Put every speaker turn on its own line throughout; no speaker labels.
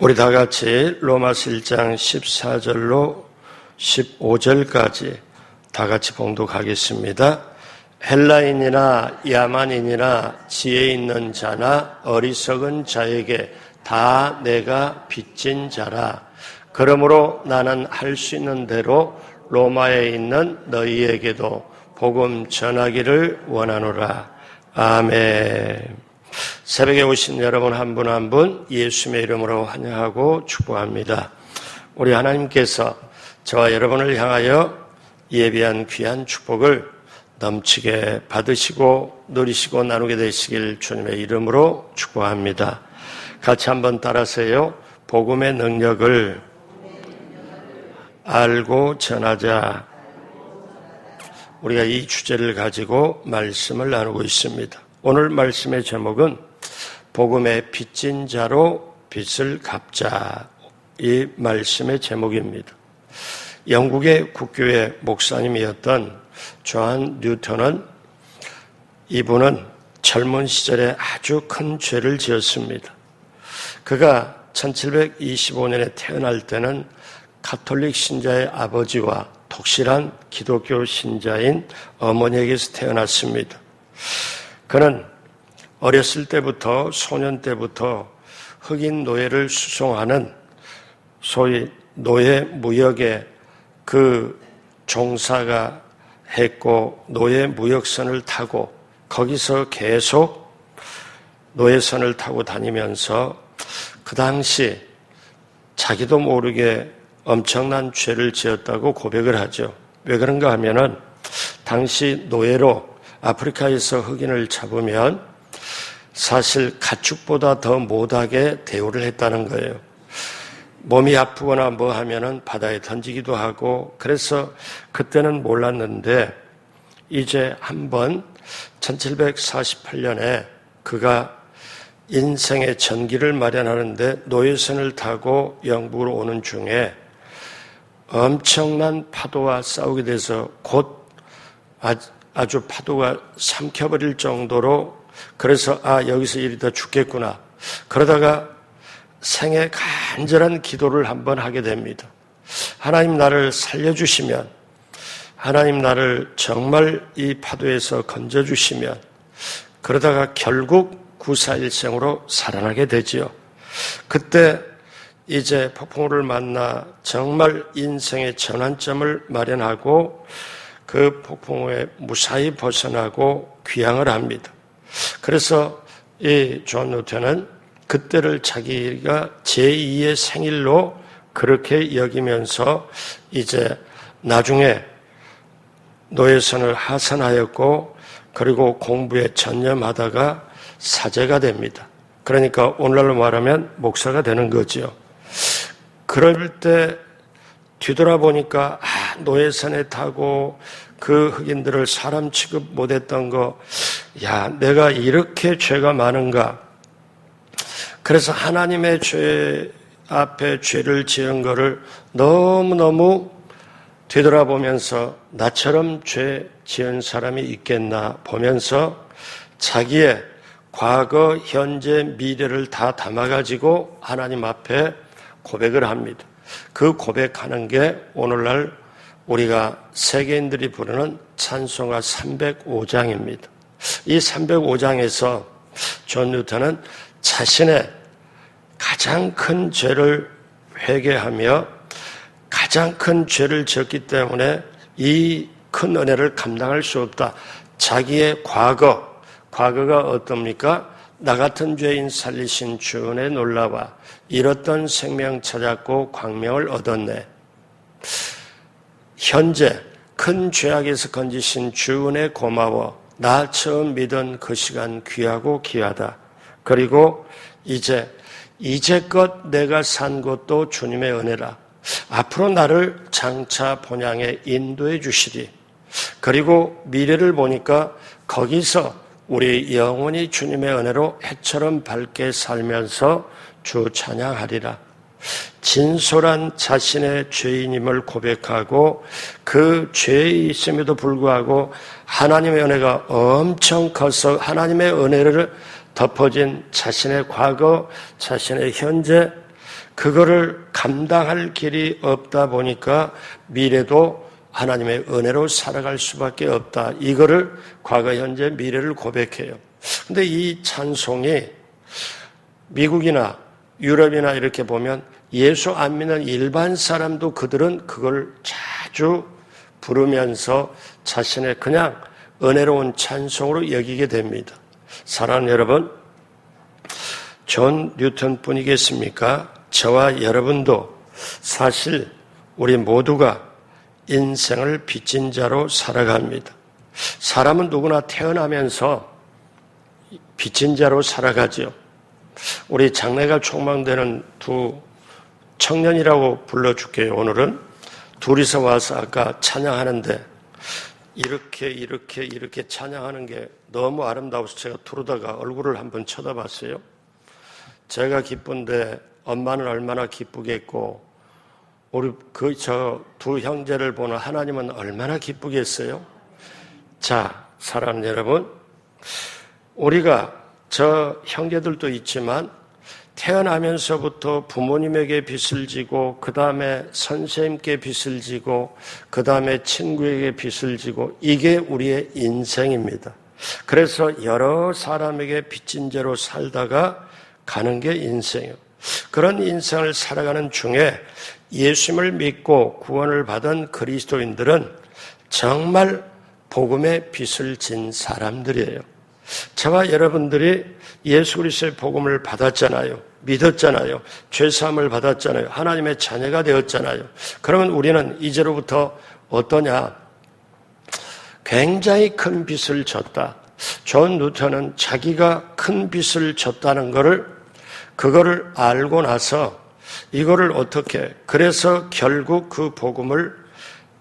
우리 다 같이 로마서 1장 14절로 15절까지 다 같이 봉독하겠습니다. 헬라인이나 야만인이나 지혜 있는 자나 어리석은 자에게 다 내가 빚진 자라. 그러므로 나는 할 수 있는 대로 로마에 있는 너희에게도 복음 전하기를 원하노라. 아멘. 새벽에 오신 여러분 한 분 한 분 예수님의 이름으로 환영하고 축복합니다. 우리 하나님께서 저와 여러분을 향하여 예비한 귀한 축복을 넘치게 받으시고 누리시고 나누게 되시길 주님의 이름으로 축복합니다. 같이 한번 따라하세요. 복음의 능력을 알고 전하자. 우리가 이 주제를 가지고 말씀을 나누고 있습니다. 오늘 말씀의 제목은 복음의 빚진 자로 빚을 갚자. 이 말씀의 제목입니다. 영국의 국교회 목사님이었던 존 뉴턴은 이분은 젊은 시절에 아주 큰 죄를 지었습니다. 그가 1725년에 태어날 때는 가톨릭 신자의 아버지와 독실한 기독교 신자인 어머니에게서 태어났습니다. 그는 어렸을 때부터 소년 때부터 흑인 노예를 수송하는 소위 노예 무역의 그 종사가 했고 노예 무역선을 타고 거기서 계속 노예선을 타고 다니면서 그 당시 자기도 모르게 엄청난 죄를 지었다고 고백을 하죠. 왜 그런가 하면은 당시 노예로 아프리카에서 흑인을 잡으면 사실 가축보다 더 못하게 대우를 했다는 거예요. 몸이 아프거나 뭐 하면은 바다에 던지기도 하고 그래서 그때는 몰랐는데 이제 한번 1748년에 그가 인생의 전기를 마련하는데 노예선을 타고 영국으로 오는 중에 엄청난 파도와 싸우게 돼서 곧 아주 파도가 삼켜버릴 정도로 그래서 여기서 이러다 죽겠구나. 그러다가 생애 간절한 기도를 한번 하게 됩니다. 하나님 나를 살려주시면 하나님 나를 정말 이 파도에서 건져주시면 그러다가 결국 구사일생으로 살아나게 되지요. 그때 이제 폭풍우를 만나 정말 인생의 전환점을 마련하고 그 폭풍우에 무사히 벗어나고 귀향을 합니다. 그래서 이 존 뉴턴은 그때를 자기가 제2의 생일로 그렇게 여기면서 이제 나중에 노예선을 하선하였고 그리고 공부에 전념하다가 사제가 됩니다. 그러니까 오늘날로 말하면 목사가 되는 거죠. 그럴 때 뒤돌아보니까 노예선에 타고 그 흑인들을 사람 취급 못했던 거, 내가 이렇게 죄가 많은가. 그래서 하나님의 죄 앞에 죄를 지은 거를 너무너무 뒤돌아보면서 나처럼 죄 지은 사람이 있겠나 보면서 자기의 과거, 현재, 미래를 다 담아가지고 하나님 앞에 고백을 합니다. 그 고백하는 게 오늘날 우리가 세계인들이 부르는 찬송가 305장입니다. 이 305장에서 존 뉴턴은 자신의 가장 큰 죄를 회개하며 가장 큰 죄를 지었기 때문에 이 큰 은혜를 감당할 수 없다. 자기의 과거가 어떻습니까? 나 같은 죄인 살리신 주 은혜 놀라와 잃었던 생명 찾았고 광명을 얻었네. 현재 큰 죄악에서 건지신 주 은혜 고마워. 나 처음 믿은 그 시간 귀하고 귀하다. 그리고 이제껏 내가 산 것도 주님의 은혜라. 앞으로 나를 장차 본향에 인도해 주시리. 그리고 미래를 보니까 거기서 우리 영원히 주님의 은혜로 해처럼 밝게 살면서 주 찬양하리라. 진솔한 자신의 죄인임을 고백하고 그 죄이 있음에도 불구하고 하나님의 은혜가 엄청 커서 하나님의 은혜를 덮어진 자신의 과거, 자신의 현재, 그거를 감당할 길이 없다 보니까 미래도 하나님의 은혜로 살아갈 수밖에 없다. 이거를 과거, 현재, 미래를 고백해요. 근데 이 찬송이 미국이나 유럽이나 이렇게 보면 예수 안 믿는 일반 사람도 그들은 그걸 자주 부르면서 자신의 그냥 은혜로운 찬송으로 여기게 됩니다. 사랑하는 여러분, 존 뉴턴 뿐이겠습니까? 저와 여러분도 사실 우리 모두가 인생을 빚진 자로 살아갑니다. 사람은 누구나 태어나면서 빚진 자로 살아가죠. 우리 장래가 촉망되는 두 청년이라고 불러줄게요. 오늘은 둘이서 와서 아까 찬양하는데 이렇게 찬양하는 게 너무 아름다워서 제가 두루다가 얼굴을 한번 쳐다봤어요. 제가 기쁜데 엄마는 얼마나 기쁘겠고 우리 두 형제를 보는 하나님은 얼마나 기쁘겠어요? 자, 사랑하는 여러분, 우리가 저 형제들도 있지만 태어나면서부터 부모님에게 빚을 지고 그 다음에 선생님께 빚을 지고 그 다음에 친구에게 빚을 지고 이게 우리의 인생입니다. 그래서 여러 사람에게 빚진 죄로 살다가 가는 게 인생이에요. 그런 인생을 살아가는 중에 예수님을 믿고 구원을 받은 그리스도인들은 정말 복음의 빚을 진 사람들이에요. 저와 여러분들이 예수 그리스도의 복음을 받았잖아요. 믿었잖아요. 죄사함을 받았잖아요. 하나님의 자녀가 되었잖아요. 그러면 우리는 이제로부터 어떠냐? 굉장히 큰 빚을 졌다. 존 뉴턴은 자기가 큰 빚을 졌다는 그거를 알고 나서 이거를 어떻게, 그래서 결국 그 복음을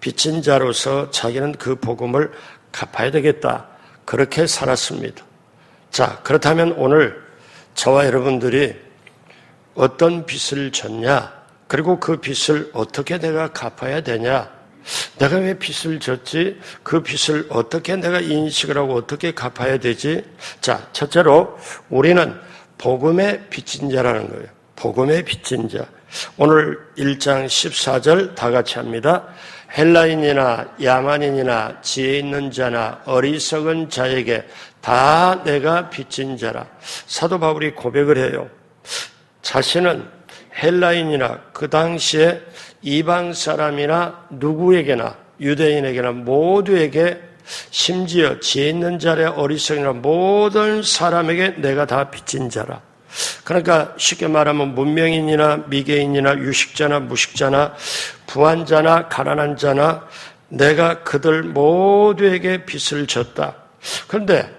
빚진 자로서 자기는 그 복음을 갚아야 되겠다. 그렇게 살았습니다. 자, 그렇다면 오늘 저와 여러분들이 어떤 빚을 졌냐? 그리고 그 빚을 어떻게 내가 갚아야 되냐? 내가 왜 빚을 졌지? 그 빚을 어떻게 내가 인식을 하고 어떻게 갚아야 되지? 자, 첫째로 우리는 복음의 빚진 자라는 거예요. 복음의 빚진 자. 오늘 1장 14절 다 같이 합니다. 헬라인이나 야만인이나 지혜 있는 자나 어리석은 자에게 다 내가 빚진 자라. 사도 바울이 고백을 해요. 자신은 헬라인이나 그 당시에 이방 사람이나 누구에게나 유대인에게나 모두에게 심지어 지혜 있는 자의 어리석이나 모든 사람에게 내가 다 빚진 자라. 그러니까 쉽게 말하면 문명인이나 미개인이나 유식자나 무식자나 부한자나 가난한 자나 내가 그들 모두에게 빚을 졌다. 그런데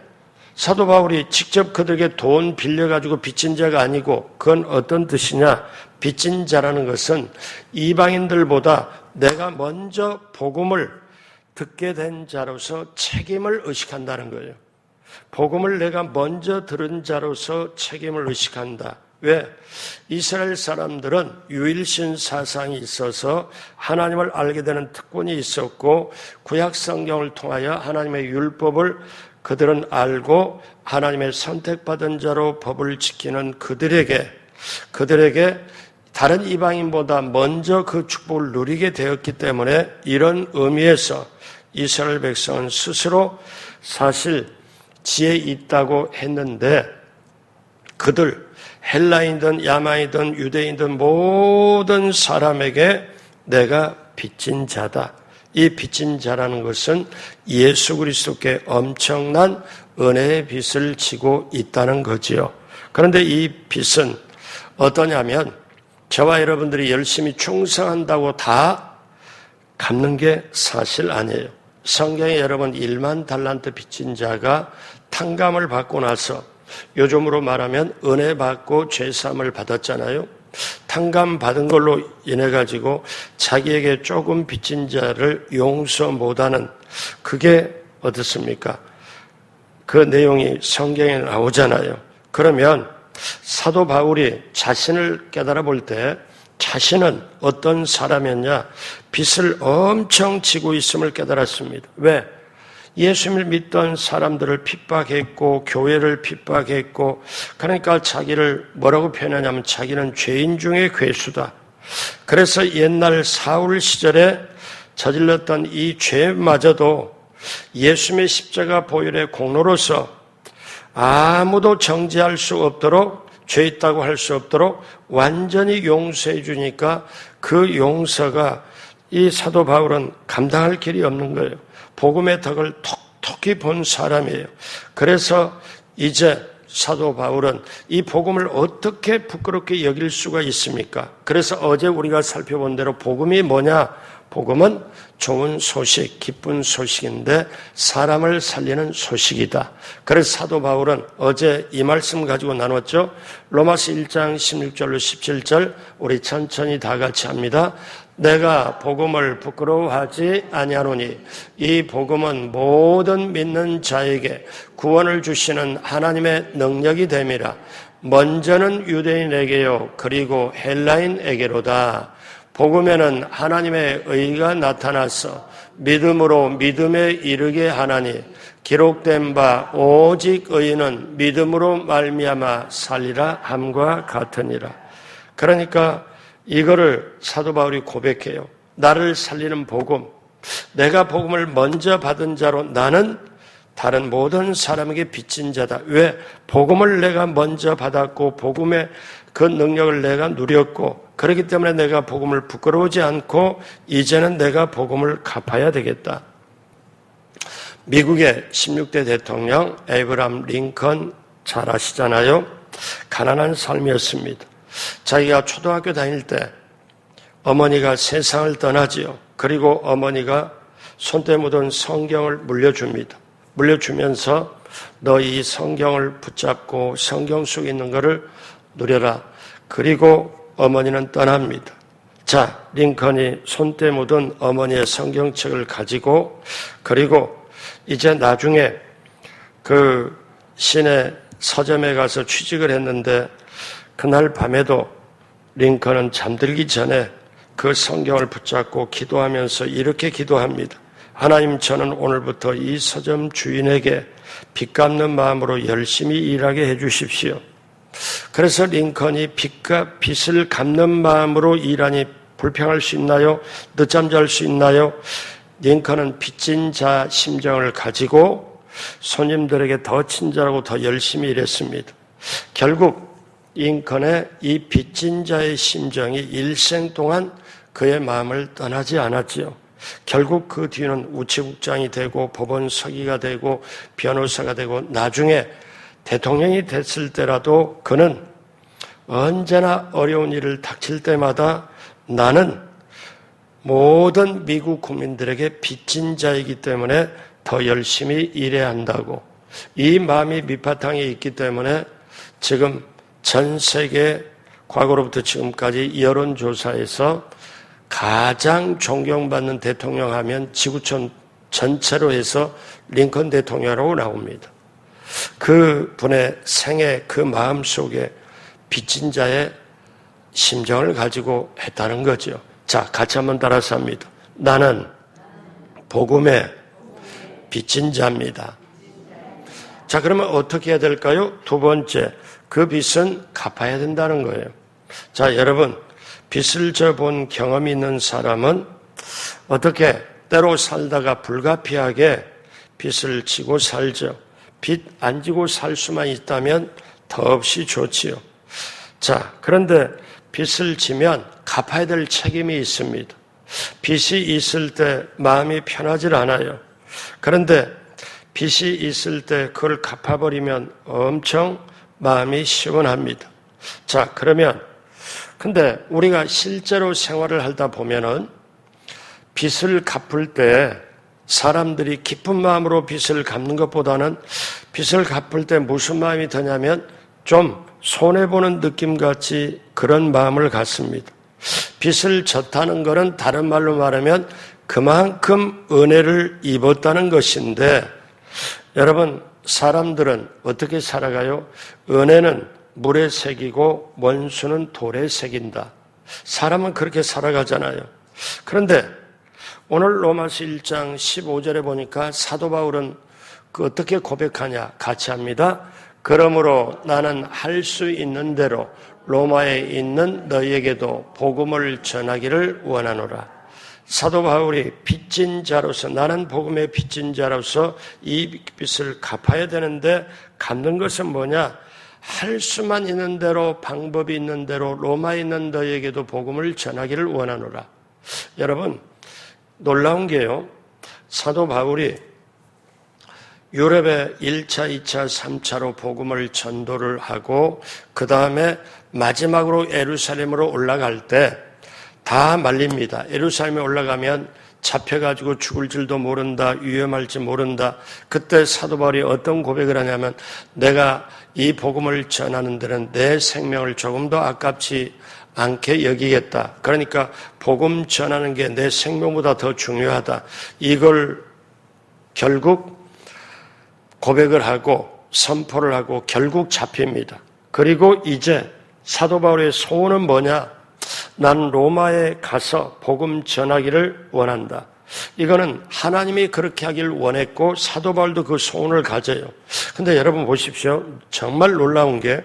사도 바울이 직접 그들에게 돈 빌려가지고 빚진 자가 아니고 그건 어떤 뜻이냐? 빚진 자라는 것은 이방인들보다 내가 먼저 복음을 듣게 된 자로서 책임을 의식한다는 거예요. 복음을 내가 먼저 들은 자로서 책임을 의식한다. 왜? 이스라엘 사람들은 유일신 사상이 있어서 하나님을 알게 되는 특권이 있었고 구약 성경을 통하여 하나님의 율법을 그들은 알고 하나님의 선택받은 자로 법을 지키는 그들에게 다른 이방인보다 먼저 그 축복을 누리게 되었기 때문에 이런 의미에서 이스라엘 백성은 스스로 사실 지혜 있다고 했는데 그들 헬라인이든 야만이든 유대인이든 모든 사람에게 내가 빚진 자다. 이 빚진 자라는 것은 예수 그리스도께 엄청난 은혜의 빚을 지고 있다는 거지요. 그런데 이 빚은 어떠냐면 저와 여러분들이 열심히 충성한다고 다 갚는 게 사실 아니에요. 성경에 여러분 1만 달란트 빚진 자가 탕감을 받고 나서 요즘으로 말하면 은혜 받고 죄사함을 받았잖아요. 탕감 받은 걸로 인해 가지고 자기에게 조금 빚진 자를 용서 못하는 그게 어떻습니까? 그 내용이 성경에 나오잖아요. 그러면 사도 바울이 자신을 깨달아 볼 때 자신은 어떤 사람이었냐? 빚을 엄청 지고 있음을 깨달았습니다. 왜? 예수님을 믿던 사람들을 핍박했고 교회를 핍박했고 그러니까 자기를 뭐라고 표현하냐면 자기는 죄인 중에 괴수다. 그래서 옛날 사울 시절에 저질렀던 이 죄마저도 예수님의 십자가 보혈의 공로로서 아무도 정죄할 수 없도록 죄 있다고 할 수 없도록 완전히 용서해 주니까 그 용서가 이 사도 바울은 감당할 길이 없는 거예요. 복음의 덕을 톡톡히 본 사람이에요. 그래서 이제 사도 바울은 이 복음을 어떻게 부끄럽게 여길 수가 있습니까? 그래서 어제 우리가 살펴본 대로 복음이 뭐냐? 복음은 좋은 소식, 기쁜 소식인데 사람을 살리는 소식이다. 그래서 사도 바울은 어제 이 말씀 가지고 나눴죠. 로마서 1장 16절로 17절 우리 천천히 다 같이 합니다. 내가 복음을 부끄러워하지 아니하노니 이 복음은 모든 믿는 자에게 구원을 주시는 하나님의 능력이 됨이라. 먼저는 유대인에게요 그리고 헬라인에게로다. 복음에는 하나님의 의가 나타나서 믿음으로 믿음에 이르게 하나니 기록된 바 오직 의인은 믿음으로 말미암아 살리라 함과 같으니라. 그러니까 이거를 사도 바울이 고백해요. 나를 살리는 복음, 내가 복음을 먼저 받은 자로 나는 다른 모든 사람에게 빚진 자다. 왜? 복음을 내가 먼저 받았고 복음의 그 능력을 내가 누렸고 그렇기 때문에 내가 복음을 부끄러우지 않고 이제는 내가 복음을 갚아야 되겠다. 미국의 16대 대통령 에이브람 링컨 잘 아시잖아요. 가난한 삶이었습니다. 자기가 초등학교 다닐 때 어머니가 세상을 떠나지요. 그리고 어머니가 손때 묻은 성경을 물려줍니다. 물려주면서 너 이 성경을 붙잡고 성경 속에 있는 것을 누려라. 그리고 어머니는 떠납니다. 자, 링컨이 손때 묻은 어머니의 성경책을 가지고 그리고 이제 나중에 그 시내 서점에 가서 취직을 했는데 그날 밤에도 링컨은 잠들기 전에 그 성경을 붙잡고 기도하면서 이렇게 기도합니다. 하나님, 저는 오늘부터 이 서점 주인에게 빚 갚는 마음으로 열심히 일하게 해 주십시오. 그래서 링컨이 빚을 갚는 마음으로 일하니 불평할 수 있나요? 늦잠 잘 수 있나요? 링컨은 빚진 자 심정을 가지고 손님들에게 더 친절하고 더 열심히 일했습니다. 결국 링컨의 이 빚진 자의 심정이 일생 동안 그의 마음을 떠나지 않았지요. 결국 그 뒤는 우체국장이 되고 법원 서기가 되고 변호사가 되고 나중에 대통령이 됐을 때라도 그는 언제나 어려운 일을 닥칠 때마다 나는 모든 미국 국민들에게 빚진 자이기 때문에 더 열심히 일해야 한다고 이 마음이 밑바탕에 있기 때문에 지금 전 세계 과거로부터 지금까지 여론조사에서 가장 존경받는 대통령 하면 지구촌 전체로 해서 링컨 대통령이라고 나옵니다. 그 분의 생애 그 마음 속에 빚진 자의 심정을 가지고 했다는 거죠. 자, 같이 한번 따라서 합니다. 나는 복음의 빚진 자입니다. 자, 그러면 어떻게 해야 될까요? 두 번째, 그 빚은 갚아야 된다는 거예요. 자, 여러분, 빚을 져본 경험이 있는 사람은 어떻게 때로 살다가 불가피하게 빚을 지고 살죠. 빚 안 지고 살 수만 있다면 더없이 좋지요. 자, 그런데 빚을 지면 갚아야 될 책임이 있습니다. 빚이 있을 때 마음이 편하지 않아요. 그런데 빚이 있을 때 그걸 갚아버리면 엄청 마음이 시원합니다. 자, 그러면 근데 우리가 실제로 생활을 하다 보면은 빚을 갚을 때 사람들이 기쁜 마음으로 빚을 갚는 것보다는 빚을 갚을 때 무슨 마음이 드냐면 좀 손해보는 느낌같이 그런 마음을 갖습니다. 빚을 졌다는 것은 다른 말로 말하면 그만큼 은혜를 입었다는 것인데 여러분, 사람들은 어떻게 살아가요? 은혜는 물에 새기고 원수는 돌에 새긴다. 사람은 그렇게 살아가잖아요. 그런데 오늘 로마서 1장 15절에 보니까 사도 바울은 어떻게 고백하냐? 같이 합니다. 그러므로 나는 할 수 있는 대로 로마에 있는 너희에게도 복음을 전하기를 원하노라. 사도 바울이 빚진 자로서, 나는 복음의 빚진 자로서 이 빚을 갚아야 되는데 갚는 것은 뭐냐? 할 수만 있는 대로, 방법이 있는 대로 로마에 있는 너희에게도 복음을 전하기를 원하노라. 여러분, 놀라운 게요, 사도 바울이 유럽에 1차, 2차, 3차로 복음을 전도를 하고 그 다음에 마지막으로 예루살렘으로 올라갈 때 다 말립니다. 예루살렘에 올라가면 잡혀가지고 죽을 줄도 모른다, 위험할지 모른다. 그때 사도 바울이 어떤 고백을 하냐면, 내가 이 복음을 전하는 데는 내 생명을 조금 더 아깝지 않게 여기겠다. 그러니까 복음 전하는 게 내 생명보다 더 중요하다. 이걸 결국 고백을 하고 선포를 하고 결국 잡힙니다. 그리고 이제 사도 바울의 소원은 뭐냐? 난 로마에 가서 복음 전하기를 원한다. 이거는 하나님이 그렇게 하길 원했고 사도 바울도 그 소원을 가져요. 근데 여러분 보십시오. 정말 놀라운 게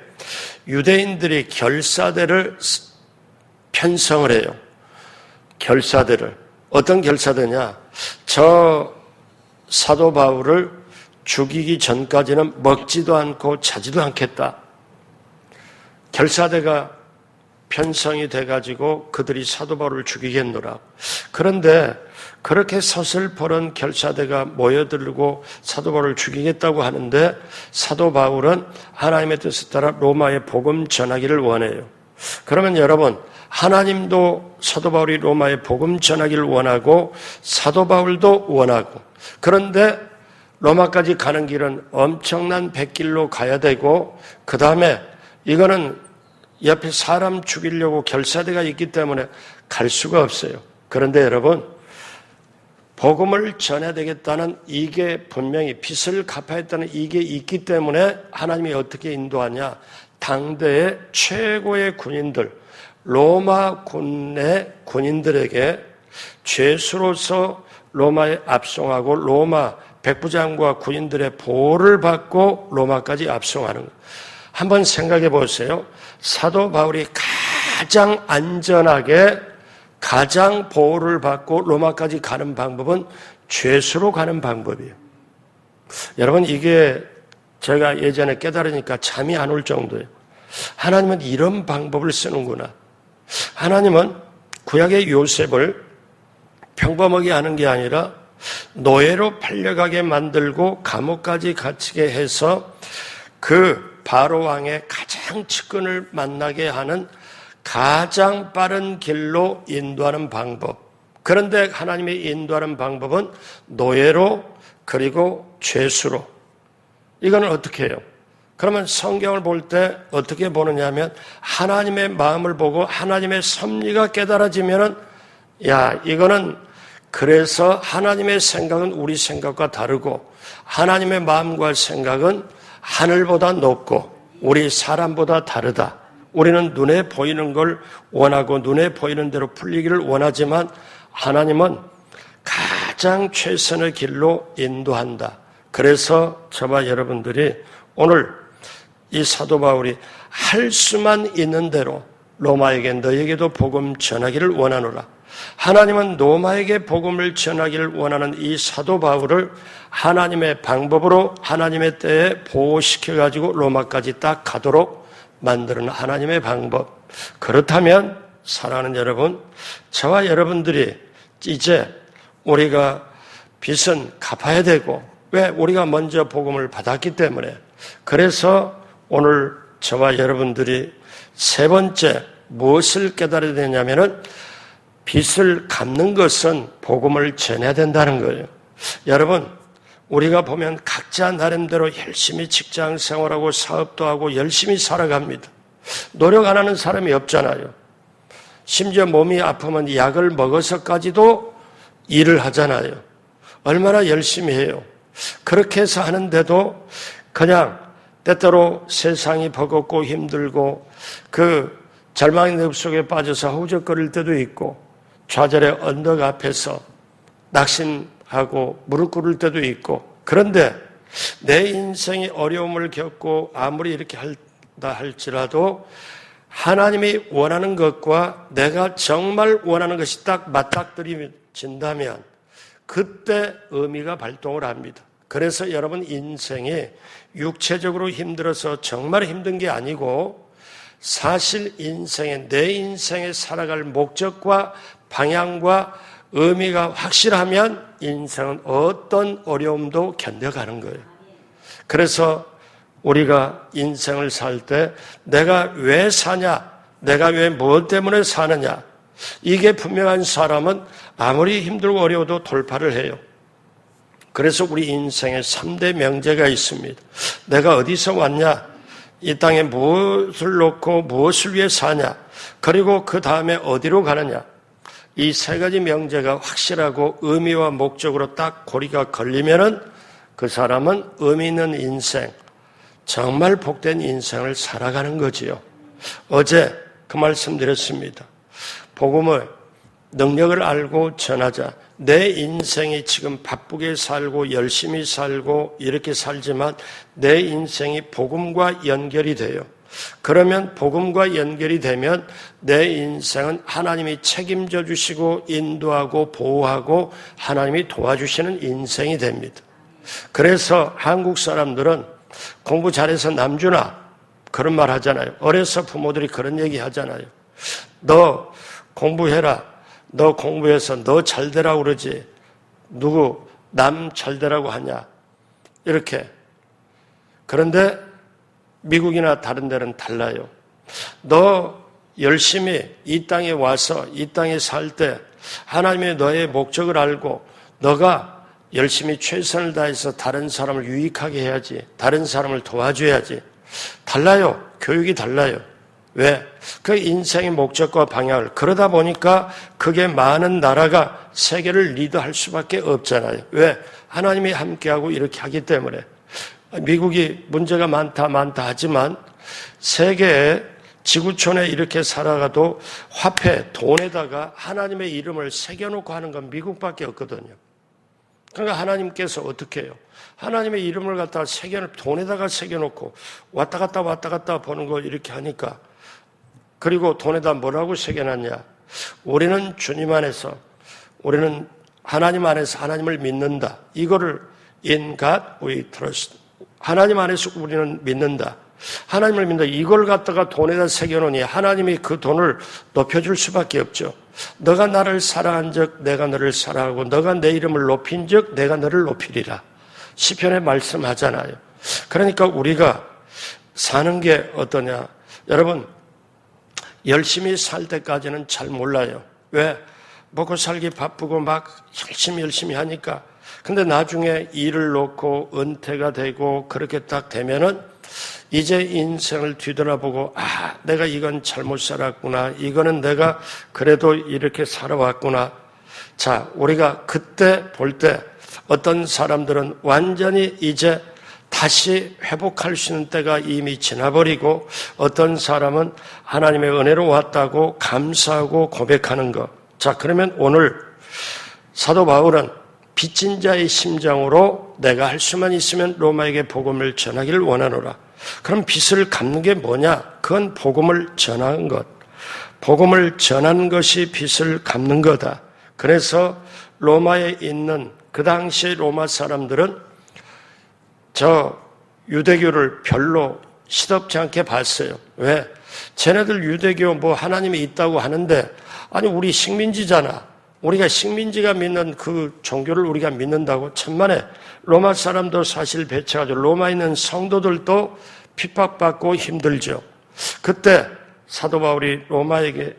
유대인들이 결사대를 편성을 해요. 결사대를. 어떤 결사대냐? 저 사도 바울을 죽이기 전까지는 먹지도 않고 자지도 않겠다. 결사대가 편성이 돼가지고 그들이 사도 바울을 죽이겠노라. 그런데 그렇게 서슬퍼런 결사대가 모여들고 사도 바울을 죽이겠다고 하는데 사도 바울은 하나님의 뜻에 따라 로마에 복음 전하기를 원해요. 그러면 여러분, 하나님도 사도 바울이 로마에 복음 전하기를 원하고 사도 바울도 원하고, 그런데 로마까지 가는 길은 엄청난 백길로 가야 되고, 그 다음에 이거는 옆에 사람 죽이려고 결사대가 있기 때문에 갈 수가 없어요. 그런데 여러분, 복음을 전해야 되겠다는 이게 분명히 빚을 갚아야 했다는 이게 있기 때문에 하나님이 어떻게 인도하냐? 당대의 최고의 군인들, 로마 군의 군인들에게 죄수로서 로마에 압송하고 로마 백부장과 군인들의 보호를 받고 로마까지 압송하는 것. 한번 생각해 보세요. 사도 바울이 가장 안전하게 가장 보호를 받고 로마까지 가는 방법은 죄수로 가는 방법이에요. 여러분, 이게 제가 예전에 깨달으니까 잠이 안 올 정도예요. 하나님은 이런 방법을 쓰는구나. 하나님은 구약의 요셉을 평범하게 하는 게 아니라 노예로 팔려가게 만들고 감옥까지 갇히게 해서 그 바로 왕의 가장 측근을 만나게 하는 가장 빠른 길로 인도하는 방법. 그런데 하나님이 인도하는 방법은 노예로 그리고 죄수로. 이거는 어떻게 해요? 그러면 성경을 볼 때 어떻게 보느냐 하면 하나님의 마음을 보고 하나님의 섭리가 깨달아지면은, 야, 이거는 그래서 하나님의 생각은 우리 생각과 다르고 하나님의 마음과 생각은 하늘보다 높고 우리 사람보다 다르다. 우리는 눈에 보이는 걸 원하고 눈에 보이는 대로 풀리기를 원하지만 하나님은 가장 최선의 길로 인도한다. 그래서 저와 여러분들이 오늘 이 사도 바울이 할 수만 있는 대로 로마에게 너에게도 복음 전하기를 원하노라. 하나님은 로마에게 복음을 전하기를 원하는 이 사도 바울을 하나님의 방법으로 하나님의 때에 보호시켜가지고 로마까지 딱 가도록 만드는 하나님의 방법. 그렇다면 사랑하는 여러분, 저와 여러분들이 이제 우리가 빚은 갚아야 되고, 왜? 우리가 먼저 복음을 받았기 때문에. 그래서 오늘 저와 여러분들이 세 번째 무엇을 깨달아야 되냐면은 빚을 갚는 것은 복음을 전해야 된다는 거예요. 여러분, 우리가 보면 각자 나름대로 열심히 직장 생활하고 사업도 하고 열심히 살아갑니다. 노력 안 하는 사람이 없잖아요. 심지어 몸이 아프면 약을 먹어서까지도 일을 하잖아요. 얼마나 열심히 해요. 그렇게 해서 하는데도 그냥 때때로 세상이 버겁고 힘들고 그 절망의 늪 속에 빠져서 허우적거릴 때도 있고 좌절의 언덕 앞에서 낙심하고 무릎 꿇을 때도 있고, 그런데 내 인생이 어려움을 겪고 아무리 이렇게 한다 할지라도 하나님이 원하는 것과 내가 정말 원하는 것이 딱 맞닥뜨려진다면 그때 의미가 발동을 합니다. 그래서 여러분 인생이 육체적으로 힘들어서 정말 힘든 게 아니고 사실 내 인생에 살아갈 목적과 방향과 의미가 확실하면 인생은 어떤 어려움도 견뎌가는 거예요. 그래서 우리가 인생을 살 때 내가 왜 사냐, 내가 왜 무엇 때문에 사느냐, 이게 분명한 사람은 아무리 힘들고 어려워도 돌파를 해요. 그래서 우리 인생에 3대 명제가 있습니다. 내가 어디서 왔냐, 이 땅에 무엇을 놓고 무엇을 위해 사냐, 그리고 그 다음에 어디로 가느냐. 이 세 가지 명제가 확실하고 의미와 목적으로 딱 고리가 걸리면은 그 사람은 의미 있는 인생, 정말 복된 인생을 살아가는 거지요. 어제 그 말씀 드렸습니다. 복음을, 능력을 알고 전하자. 내 인생이 지금 바쁘게 살고 열심히 살고 이렇게 살지만 내 인생이 복음과 연결이 돼요. 그러면 복음과 연결이 되면 내 인생은 하나님이 책임져 주시고 인도하고 보호하고 하나님이 도와주시는 인생이 됩니다. 그래서 한국 사람들은 공부 잘해서 남주나 그런 말 하잖아요. 어려서 부모들이 그런 얘기 하잖아요. 너 공부해라. 너 공부해서 너 잘되라고 그러지. 누구 남 잘되라고 하냐. 이렇게. 그런데 미국이나 다른 데는 달라요. 너 열심히 이 땅에 와서 이 땅에 살 때 하나님의 너의 목적을 알고 너가 열심히 최선을 다해서 다른 사람을 유익하게 해야지. 다른 사람을 도와줘야지. 달라요. 교육이 달라요. 왜? 그 인생의 목적과 방향을 그러다 보니까 그게 많은 나라가 세계를 리드할 수밖에 없잖아요. 왜? 하나님이 함께하고 이렇게 하기 때문에. 미국이 문제가 많다 하지만 세계에 지구촌에 이렇게 살아가도 화폐, 돈에다가 하나님의 이름을 새겨놓고 하는 건 미국밖에 없거든요. 그러니까 하나님께서 어떻게 해요? 하나님의 이름을 갖다가 돈에다가 새겨놓고 왔다 갔다 보는 걸 이렇게 하니까, 그리고 돈에다 뭐라고 새겨놨냐? 우리는 주님 안에서, 우리는 하나님 안에서 하나님을 믿는다. 이거를 in God we trust. 하나님 안에서 우리는 믿는다. 하나님을 믿는다. 이걸 갖다가 돈에다 새겨놓으니 하나님이 그 돈을 높여줄 수밖에 없죠. 너가 나를 사랑한 적 내가 너를 사랑하고 너가 내 이름을 높인 적 내가 너를 높이리라. 시편에 말씀하잖아요. 그러니까 우리가 사는 게 어떠냐. 여러분 열심히 살 때까지는 잘 몰라요. 왜? 먹고 살기 바쁘고 막 열심히 하니까. 근데 나중에 일을 놓고 은퇴가 되고 그렇게 딱 되면은 이제 인생을 뒤돌아보고 내가 이건 잘못 살았구나. 이거는 내가 그래도 이렇게 살아왔구나. 자, 우리가 그때 볼 때 어떤 사람들은 완전히 이제 다시 회복할 수 있는 때가 이미 지나버리고 어떤 사람은 하나님의 은혜로 왔다고 감사하고 고백하는 것. 자, 그러면 오늘 사도 바울은 빚진 자의 심정으로 내가 할 수만 있으면 로마에게 복음을 전하기를 원하노라. 그럼 빚을 갚는 게 뭐냐? 그건 복음을 전하는 것. 복음을 전하는 것이 빚을 갚는 거다. 그래서 로마에 있는 그 당시 로마 사람들은 저 유대교를 별로 시덥지 않게 봤어요. 왜? 쟤네들 유대교 뭐 하나님이 있다고 하는데 아니 우리 식민지잖아. 우리가 식민지가 믿는 그 종교를 우리가 믿는다고? 천만에 로마 사람도 사실 배척하죠. 로마에 있는 성도들도 핍박받고 힘들죠. 그때 사도 바울이 로마에게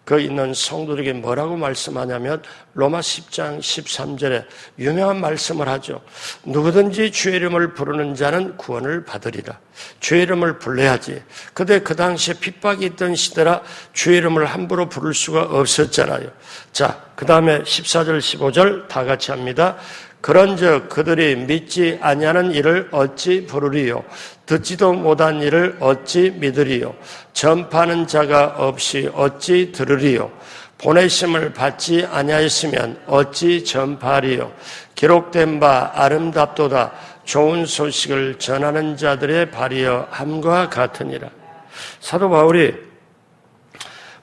그 있는 성도들에게 뭐라고 말씀하냐면 로마 10장 13절에 유명한 말씀을 하죠. 누구든지 주의 이름을 부르는 자는 구원을 받으리라. 주의 이름을 불러야지. 근데 그 당시에 핍박이 있던 시대라 주의 이름을 함부로 부를 수가 없었잖아요. 자, 그 다음에 14절 15절 다 같이 합니다. 그런즉 그들이 믿지 아니하는 일을 어찌 부르리요? 듣지도 못한 일을 어찌 믿으리요? 전파하는 자가 없이 어찌 들으리요? 보내심을 받지 아니하였으면 어찌 전파하리요. 기록된 바 아름답도다. 좋은 소식을 전하는 자들의 발이여 함과 같으니라. 사도 바울이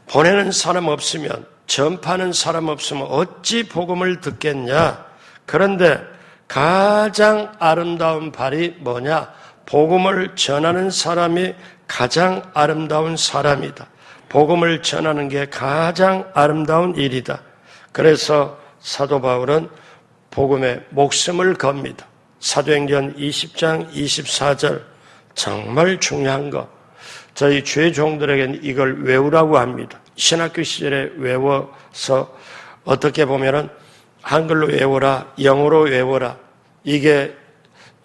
보내는 사람 없으면, 전파하는 사람 없으면 어찌 복음을 듣겠냐. 그런데 가장 아름다운 발이 뭐냐? 복음을 전하는 사람이 가장 아름다운 사람이다. 복음을 전하는 게 가장 아름다운 일이다. 그래서 사도 바울은 복음에 목숨을 겁니다. 사도행전 20장 24절, 정말 중요한 거. 저희 주의 종들에게는 이걸 외우라고 합니다. 신학교 시절에 외워서 어떻게 보면은 한글로 외워라, 영어로 외워라. 이게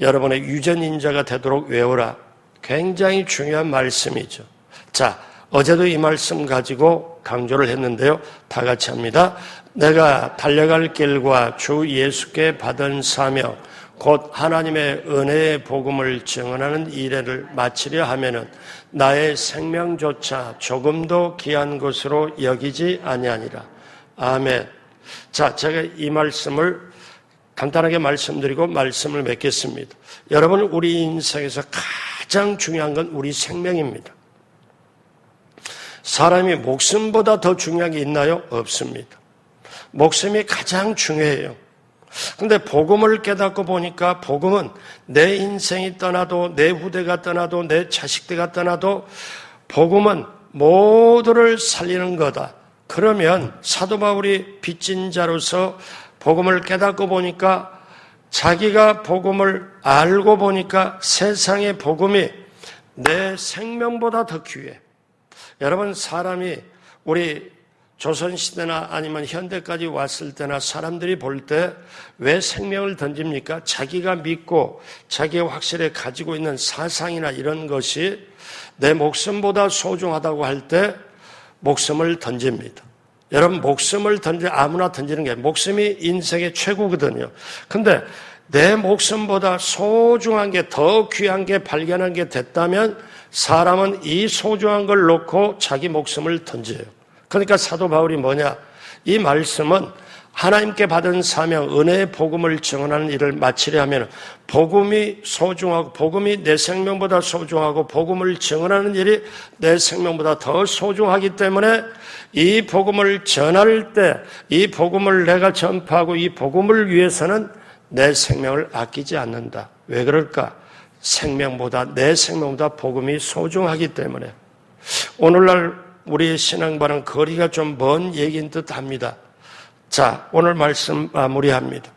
여러분의 유전인자가 되도록 외워라. 굉장히 중요한 말씀이죠. 자, 어제도 이 말씀 가지고 강조를 했는데요. 다 같이 합니다. 내가 달려갈 길과 주 예수께 받은 사명, 곧 하나님의 은혜의 복음을 증언하는 일을 마치려 하면은 나의 생명조차 조금도 귀한 것으로 여기지 아니하니라. 아멘. 자, 제가 이 말씀을 간단하게 말씀드리고 말씀을 맺겠습니다. 여러분, 우리 인생에서 가장 중요한 건 우리 생명입니다. 사람이 목숨보다 더 중요한 게 있나요? 없습니다. 목숨이 가장 중요해요. 근데 복음을 깨닫고 보니까 복음은 내 인생이 떠나도, 내 후대가 떠나도, 내 자식대가 떠나도 복음은 모두를 살리는 거다. 그러면 사도 바울이 빚진 자로서 복음을 깨닫고 보니까, 자기가 복음을 알고 보니까 세상의 복음이 내 생명보다 더 귀해. 여러분, 사람이 우리 조선시대나 아니면 현대까지 왔을 때나 사람들이 볼 때 왜 생명을 던집니까? 자기가 믿고 자기가 확실히 가지고 있는 사상이나 이런 것이 내 목숨보다 소중하다고 할 때 목숨을 던집니다. 여러분, 목숨을 아무나 던지는 게, 목숨이 인생의 최고거든요. 근데 내 목숨보다 소중한 게, 더 귀한 게 발견한 게 됐다면 사람은 이 소중한 걸 놓고 자기 목숨을 던져요. 그러니까 사도 바울이 뭐냐? 이 말씀은 하나님께 받은 사명, 은혜의 복음을 증언하는 일을 마치려 하면 복음이 소중하고, 복음이 내 생명보다 소중하고, 복음을 증언하는 일이 내 생명보다 더 소중하기 때문에 이 복음을 전할 때, 이 복음을 내가 전파하고 이 복음을 위해서는 내 생명을 아끼지 않는다. 왜 그럴까? 내 생명보다 복음이 소중하기 때문에. 오늘날 우리의 신앙과는 거리가 좀 먼 얘기인 듯 합니다. 자, 오늘 말씀 마무리합니다.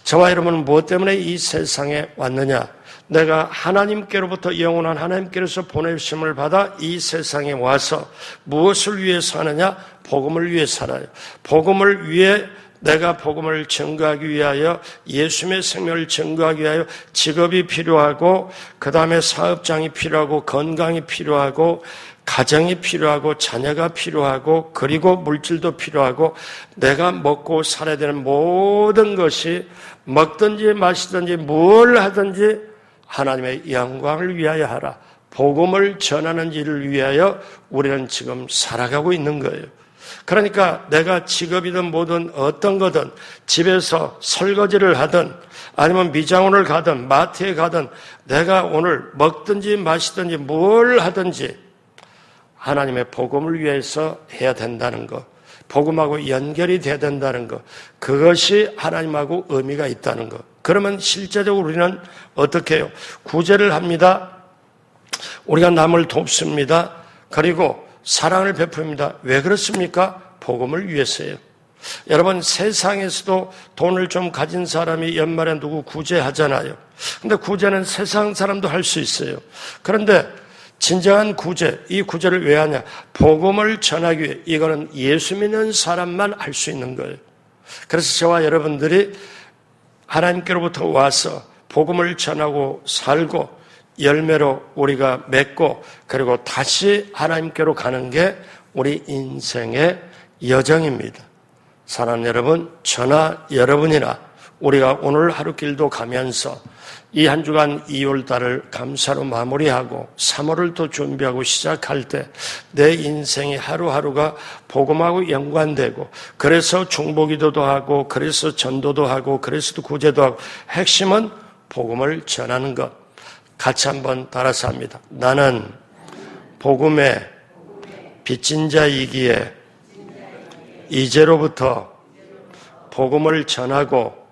저와 여러분은 무엇 때문에 이 세상에 왔느냐? 내가 하나님께로부터, 영원한 하나님께로서 보내심을 받아 이 세상에 와서 무엇을 위해서 하느냐? 복음을 위해 살아요. 복음을 위해, 내가 복음을 증거하기 위하여, 예수님의 생명을 증거하기 위하여 직업이 필요하고, 그 다음에 사업장이 필요하고, 건강이 필요하고, 가정이 필요하고, 자녀가 필요하고, 그리고 물질도 필요하고, 내가 먹고 살아야 되는 모든 것이 먹든지 마시든지 뭘 하든지 하나님의 영광을 위하여 하라. 복음을 전하는 일을 위하여 우리는 지금 살아가고 있는 거예요. 그러니까 내가 직업이든 뭐든 어떤 거든, 집에서 설거지를 하든 아니면 미장원을 가든 마트에 가든, 내가 오늘 먹든지 마시든지 뭘 하든지 하나님의 복음을 위해서 해야 된다는 것, 복음하고 연결이 돼야 된다는 것, 그것이 하나님하고 의미가 있다는 것. 그러면 실제적으로 우리는 어떻게 해요? 구제를 합니다. 우리가 남을 돕습니다. 그리고 사랑을 베풉니다. 왜 그렇습니까? 복음을 위해서예요. 여러분, 세상에서도 돈을 좀 가진 사람이 연말에 누구 구제하잖아요. 근데 구제는 세상 사람도 할 수 있어요. 그런데 진정한 구제, 이 구제를 왜 하냐? 복음을 전하기 위해. 이거는 예수 믿는 사람만 할 수 있는 거예요. 그래서 저와 여러분들이 하나님께로부터 와서 복음을 전하고 살고 열매로 우리가 맺고, 그리고 다시 하나님께로 가는 게 우리 인생의 여정입니다. 사랑하는 여러분, 저나 여러분이나 우리가 오늘 하루길도 가면서 이 한 주간 2월달을 감사로 마무리하고 3월을 또 준비하고 시작할 때 내 인생의 하루하루가 복음하고 연관되고, 그래서 중보기도도 하고, 그래서 전도도 하고, 그래서 구제도 하고, 핵심은 복음을 전하는 것. 같이 한번 따라서 합니다. 나는 복음의 빚진 자이기에 이제로부터 복음을 전하고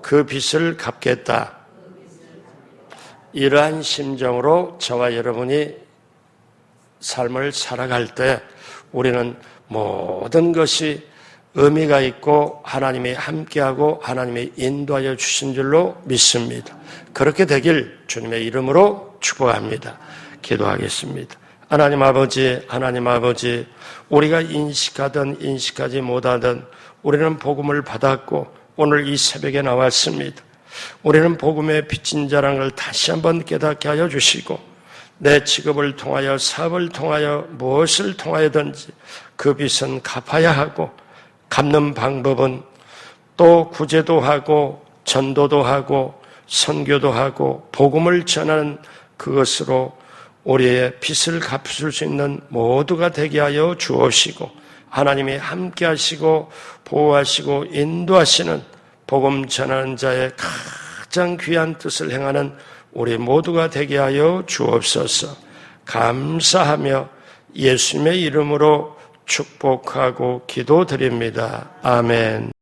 그 빚을 갚겠다. 이러한 심정으로 저와 여러분이 삶을 살아갈 때 우리는 모든 것이 의미가 있고 하나님이 함께하고 하나님이 인도하여 주신 줄로 믿습니다. 그렇게 되길 주님의 이름으로 축복합니다. 기도하겠습니다. 하나님 아버지, 우리가 인식하든 인식하지 못하든 우리는 복음을 받았고 오늘 이 새벽에 나왔습니다. 우리는 복음의 빚진 자라는 걸 다시 한번 깨닫게 하여 주시고, 내 직업을 통하여 사업을 통하여 무엇을 통하여든지 그 빚은 갚아야 하고, 갚는 방법은 또 구제도 하고 전도도 하고 선교도 하고 복음을 전하는 그것으로 우리의 빚을 갚을 수 있는 모두가 되게 하여 주옵시고, 하나님이 함께 하시고 보호하시고 인도하시는 복음 전하는 자의 가장 귀한 뜻을 행하는 우리 모두가 되게 하여 주옵소서. 감사하며 예수님의 이름으로 축복하고 기도드립니다. 아멘.